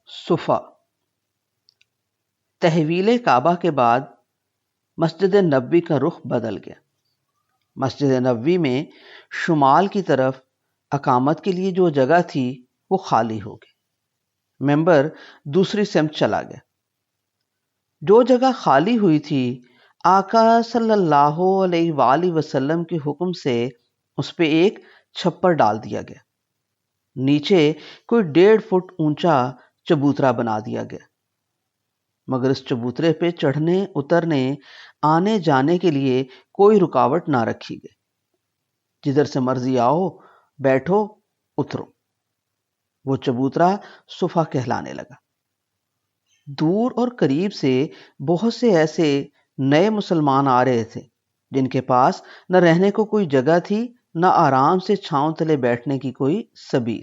صفا تحویل کعبہ کے بعد مسجد نبوی کا رخ بدل گیا۔ مسجد نبوی میں شمال کی طرف اقامت کے لیے جو جگہ تھی وہ خالی ہو گئی۔ ممبر دوسری سمت چلا گیا۔ جو جگہ خالی ہوئی تھی آقا صلی اللہ علیہ وآلہ وسلم کے حکم سے اس پہ ایک چھپر ڈال دیا گیا۔ نیچے کوئی 1.5 فٹ اونچا چبوترا بنا دیا گیا، مگر اس چبوترے پہ چڑھنے اترنے آنے جانے کے لیے کوئی رکاوٹ نہ رکھی گئی۔ جدھر سے مرضی آؤ، بیٹھو، اترو۔ وہ چبوترا صفا کہلانے لگا۔ دور اور قریب سے بہت سے ایسے نئے مسلمان آ رہے تھے جن کے پاس نہ رہنے کو کوئی جگہ تھی، نہ آرام سے چھاؤں تلے بیٹھنے کی کوئی سبیل۔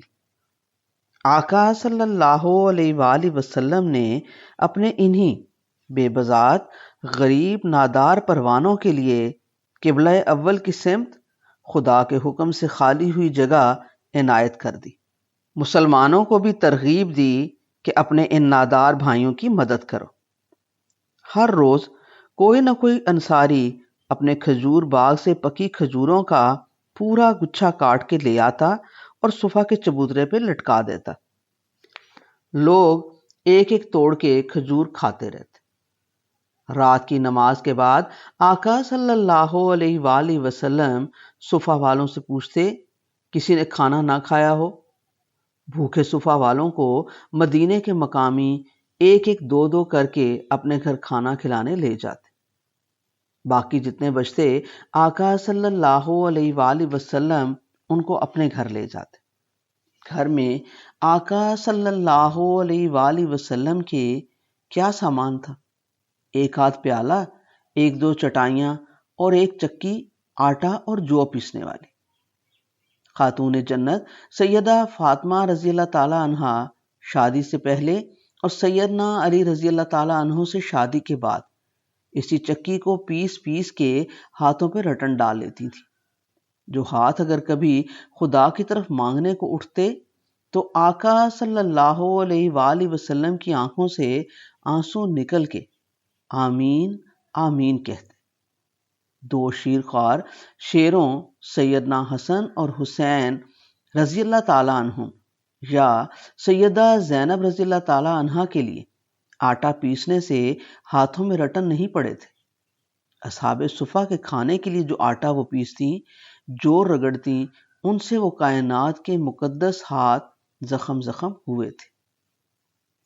آقا صلی اللہ علیہ وآلہ وسلم نے اپنے انہی بے بذات غریب نادار پروانوں کے لیے قبلہ اول کی سمت خدا کے حکم سے خالی ہوئی جگہ عنایت کر دی۔ مسلمانوں کو بھی ترغیب دی کہ اپنے ان نادار بھائیوں کی مدد کرو۔ ہر روز کوئی نہ کوئی انصاری اپنے کھجور باغ سے پکی کھجوروں کا پورا گچھا کاٹ کے لے آتا اور صفا کے چبوترے پہ لٹکا دیتا۔ لوگ ایک ایک توڑ کے کھجور کھاتے رہتے۔ رات کی نماز کے بعد آقا صلی اللہ علیہ وآلہ وسلم صفا والوں سے پوچھتے، کسی نے کھانا نہ کھایا ہو؟ بھوکے صفا والوں کو مدینے کے مقامی ایک ایک دو دو کر کے اپنے گھر کھانا کھلانے لے جاتے۔ باقی جتنے بچتے آقا صلی اللہ علیہ وآلہ وسلم ان کو اپنے گھر لے جاتے۔ گھر میں آقا صلی اللہ علیہ وآلہ وسلم کے کیا سامان تھا؟ 1 آدھ پیالہ، 1-2 چٹائیاں اور 1 چکی آٹا اور جو پیسنے والی۔ خاتون جنت سیدہ فاطمہ رضی اللہ تعالی عنہا شادی سے پہلے اور سیدنا علی رضی اللہ تعالی عنہ سے شادی کے بعد اسی چکی کو پیس پیس کے ہاتھوں پہ رٹن ڈال لیتی تھی۔ جو ہاتھ اگر کبھی خدا کی طرف مانگنے کو اٹھتے تو آقا صلی اللہ علیہ وآلہ وسلم کی آنکھوں سے آنسو نکل کے آمین آمین کہتے۔ 2 شیرخوار شیروں سیدنا حسن اور حسین رضی اللہ تعالیٰ عنہم یا سیدہ زینب رضی اللہ تعالیٰ عنہا کے لیے آٹا پیسنے سے ہاتھوں میں رٹن نہیں پڑے تھے۔ اصحاب صفا کے کھانے کے لیے جو آٹا وہ پیستی، جو رگڑتی، ان سے وہ کائنات کے مقدس ہاتھ زخم زخم ہوئے تھے۔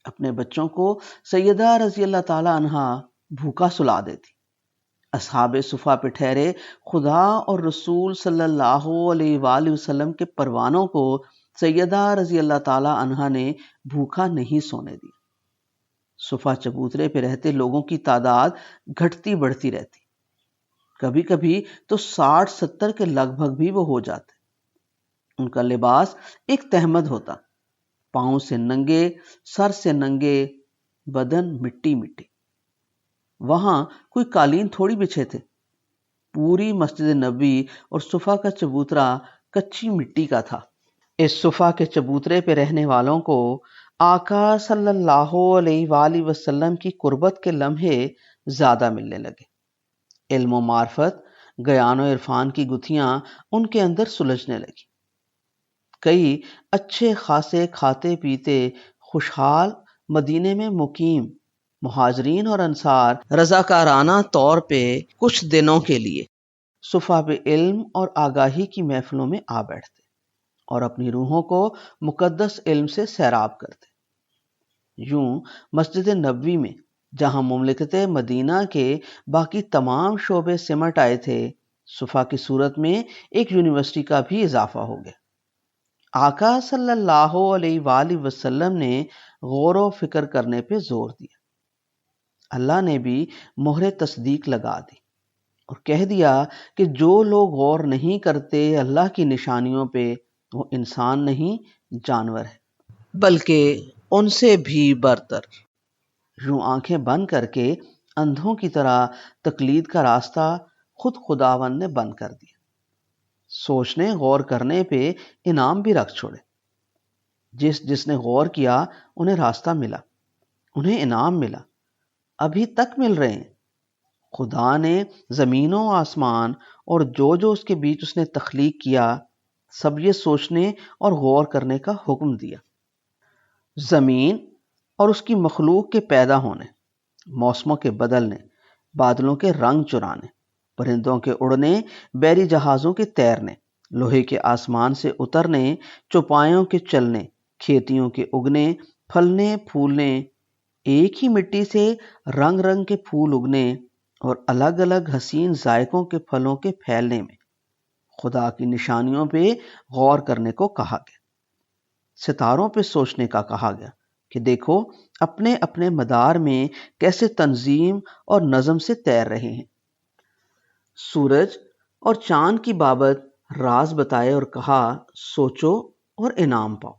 اپنے بچوں کو سیدہ رضی اللہ تعالی عنہا بھوکا سلا دیتی۔ اصحاب صفا پہ ٹھہرے خدا اور رسول صلی اللہ علیہ وآلہ وسلم کے پروانوں کو سیدہ رضی اللہ تعالی عنہا نے بھوکا نہیں سونے دیا۔ صفا چبوترے پہ رہتے لوگوں کی تعداد گھٹتی بڑھتی رہتی۔ کبھی کبھی تو 60-70 کے لگ بھگ بھی وہ ہو جاتے۔ ان کا لباس ایک تہمد ہوتا، پاؤں سے ننگے، سر سے ننگے، بدن مٹی مٹی۔ وہاں کوئی قالین تھوڑی بچھے تھے۔ پوری مسجد نبوی اور صفا کا چبوترا کچی مٹی کا تھا۔ اس صفا کے چبوترے پہ رہنے والوں کو آقا صلی اللہ علیہ وآلہ وسلم کی قربت کے لمحے زیادہ ملنے لگے۔ علم و معرفت، گیان و عرفان کی گتھیاں ان کے اندر سلجھنے لگی۔ کئی اچھے خاصے کھاتے پیتے خوشحال مدینے میں مقیم مہاجرین اور انصار رضاکارانہ طور پہ کچھ دنوں کے لیے صفا پہ علم اور آگاہی کی محفلوں میں آ بیٹھتے اور اپنی روحوں کو مقدس علم سے سیراب کرتے۔ یوں مسجد نبوی میں جہاں مملکت مدینہ کے باقی تمام شعبے سمٹ آئے تھے، صفا کی صورت میں ایک یونیورسٹی کا بھی اضافہ ہو گیا۔ آقا صلی اللہ علیہ وآلہ وسلم نے غور و فکر کرنے پہ زور دیا۔ اللہ نے بھی مہر تصدیق لگا دی اور کہہ دیا کہ جو لوگ غور نہیں کرتے اللہ کی نشانیوں پہ وہ انسان نہیں جانور ہے، بلکہ ان سے بھی برتر۔ یوں آنکھیں بند کر کے اندھوں کی طرح تقلید کا راستہ خود خداوند نے بند کر دیا۔ سوچنے غور کرنے پہ انعام بھی رکھ چھوڑے۔ جس نے غور کیا انہیں راستہ ملا، انہیں انعام ملا، ابھی تک مل رہے ہیں۔ خدا نے زمین و آسمان اور جو اس کے بیچ اس نے تخلیق کیا، سب یہ سوچنے اور غور کرنے کا حکم دیا۔ زمین اور اس کی مخلوق کے پیدا ہونے، موسموں کے بدلنے، بادلوں کے رنگ چرانے، پرندوں کے اڑنے، بحری جہازوں کے تیرنے، لوہے کے آسمان سے اترنے، چوپایوں کے چلنے، کھیتیوں کے اگنے، پھلنے پھولنے، ایک ہی مٹی سے رنگ رنگ کے پھول اگنے اور الگ الگ حسین ذائقوں کے پھلوں کے پھیلنے میں خدا کی نشانیوں پہ غور کرنے کو کہا گیا۔ ستاروں پہ سوچنے کا کہا گیا کہ دیکھو اپنے اپنے مدار میں کیسے تنظیم اور نظم سے تیر رہے ہیں۔ سورج اور چاند کی بابت راز بتائے اور کہا سوچو اور انعام پاؤ۔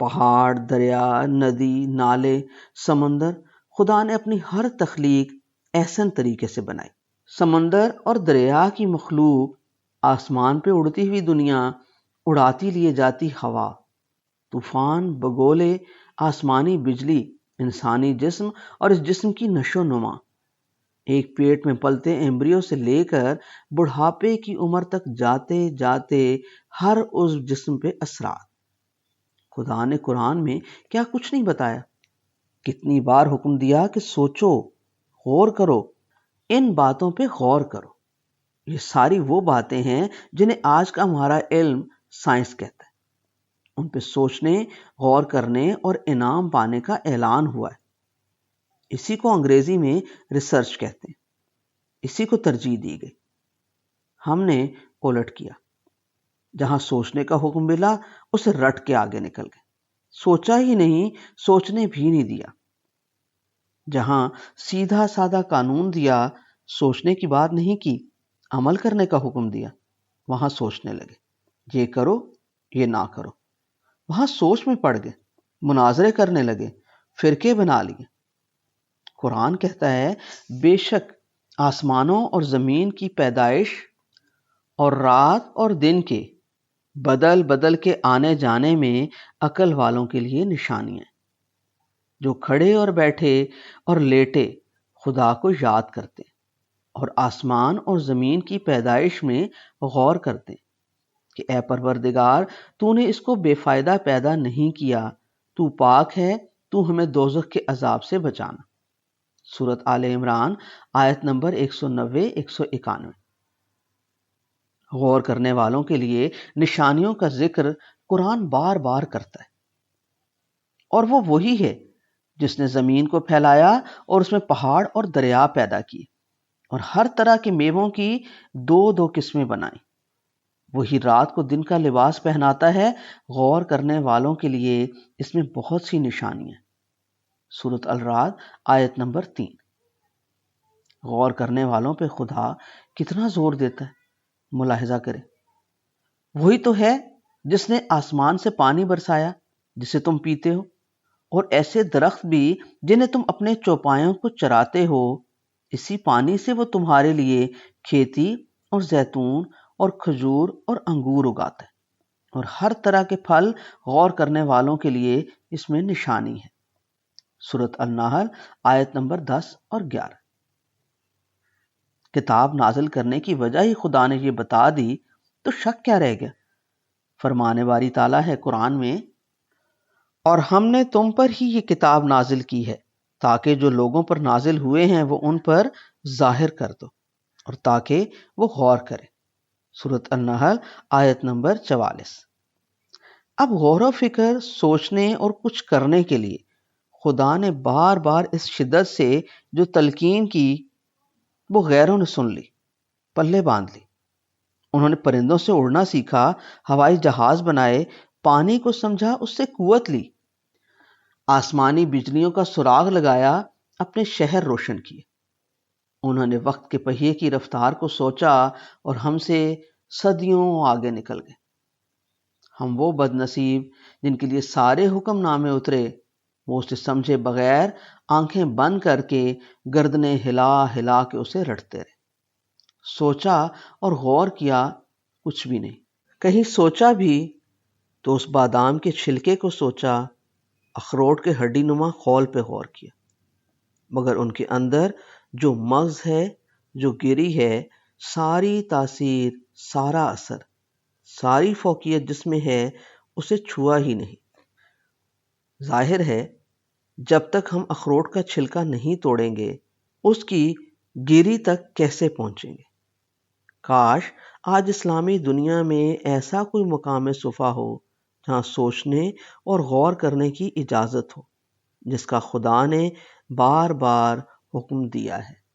پہاڑ، دریا، ندی، نالے، سمندر، خدا نے اپنی ہر تخلیق احسن طریقے سے بنائی۔ سمندر اور دریا کی مخلوق، آسمان پہ اڑتی ہوئی دنیا، اڑاتی لیے جاتی ہوا، طوفان، بگولے، آسمانی بجلی، انسانی جسم اور اس جسم کی نشو و نما، ایک پیٹ میں پلتے ایمبریو سے لے کر بڑھاپے کی عمر تک جاتے جاتے ہر اس جسم پہ اثرات۔ خدا نے قرآن میں کیا کچھ نہیں بتایا، کتنی بار حکم دیا کہ سوچو، غور کرو، ان باتوں پہ غور کرو۔ یہ ساری وہ باتیں ہیں جنہیں آج کا ہمارا علم سائنس کہتا ہے۔ ان پہ سوچنے، غور کرنے اور انعام پانے کا اعلان ہوا ہے۔ اسی کو انگریزی میں ریسرچ کہتے ہیں، اسی کو ترجیح دی گئی۔ ہم نے الٹ کیا، جہاں سوچنے کا حکم ملا اسے رٹ کے آگے نکل گئے، سوچا ہی نہیں، سوچنے بھی نہیں دیا۔ جہاں سیدھا سادہ قانون دیا، سوچنے کی بات نہیں کی، عمل کرنے کا حکم دیا، وہاں سوچنے لگے، یہ کرو یہ نہ کرو۔ وہاں سوچ میں پڑ گئے، مناظرے کرنے لگے، فرقے بنا لیے۔ قرآن کہتا ہے بے شک آسمانوں اور زمین کی پیدائش اور رات اور دن کے بدل بدل کے آنے جانے میں عقل والوں کے لیے نشانی ہے، جو کھڑے اور بیٹھے اور لیٹے خدا کو یاد کرتے اور آسمان اور زمین کی پیدائش میں غور کرتے کہ اے پروردگار تو نے اس کو بے فائدہ پیدا نہیں کیا، تو پاک ہے، تو ہمیں دوزخ کے عذاب سے بچانا۔ سورۃ آل عمران آیت نمبر 190 191۔ غور کرنے والوں کے لیے نشانیوں کا ذکر قرآن بار بار کرتا ہے، اور وہ وہی ہے جس نے زمین کو پھیلایا اور اس میں پہاڑ اور دریا پیدا کیے اور ہر طرح کے میووں کی دو دو قسمیں بنائیں۔ وہی رات کو دن کا لباس پہناتا ہے، غور کرنے والوں کے لیے اس میں بہت سی نشانیاں۔ سورۃ الرعد آیت نمبر 3۔ غور کرنے والوں پہ خدا کتنا زور دیتا ہے، ملاحظہ کریں۔ وہی تو ہے جس نے آسمان سے پانی برسایا جسے تم پیتے ہو، اور ایسے درخت بھی جنہیں تم اپنے چوپایوں کو چراتے ہو، اسی پانی سے وہ تمہارے لیے کھیتی اور زیتون اور کھجور اور انگور اگاتا ہے، اور ہر طرح کے پھل غور کرنے والوں کے لیے اس میں نشانی ہے۔ سورۃ النحل آیت نمبر 10 اور 11۔ کتاب نازل کرنے کی وجہ ہی خدا نے یہ بتا دی تو شک کیا رہ گیا۔ فرمانے باری تعالیٰ ہے قرآن میں، اور ہم نے تم پر ہی یہ کتاب نازل کی ہے تاکہ جو لوگوں پر نازل ہوئے ہیں وہ ان پر ظاہر کر دو اور تاکہ وہ غور کریں۔ سورۃ النحل آیت نمبر 44۔ اب غور و فکر، سوچنے اور کچھ کرنے کے لیے خدا نے بار بار اس شدت سے جو تلقین کی وہ غیروں نے سن لی، پلے باندھ لی۔ انہوں نے پرندوں سے اڑنا سیکھا، ہوائی جہاز بنائے، پانی کو سمجھا، اس سے قوت لی، آسمانی بجلیوں کا سراغ لگایا، اپنے شہر روشن کیے۔ انہوں نے وقت کے پہیے کی رفتار کو سوچا اور ہم سے صدیوں آگے نکل گئے۔ ہم وہ بد نصیب جن کے لیے سارے حکم نامے اترے، وہ اسے سمجھے بغیر آنکھیں بند کر کے گردنیں ہلا ہلا کے اسے رٹتے رہے۔ سوچا اور غور کیا، کچھ بھی نہیں۔ کہیں سوچا بھی تو اس بادام کے چھلکے کو سوچا، اخروٹ کے ہڈی نما خول پہ غور کیا، مگر ان کے اندر جو مغز ہے، جو گری ہے، ساری تاثیر، سارا اثر، ساری فوقیت جس میں ہے اسے چھوا ہی نہیں۔ ظاہر ہے جب تک ہم اخروٹ کا چھلکا نہیں توڑیں گے اس کی گری تک کیسے پہنچیں گے؟ کاش آج اسلامی دنیا میں ایسا کوئی مقام صفا ہو جہاں سوچنے اور غور کرنے کی اجازت ہو، جس کا خدا نے بار بار حکم دیا ہے۔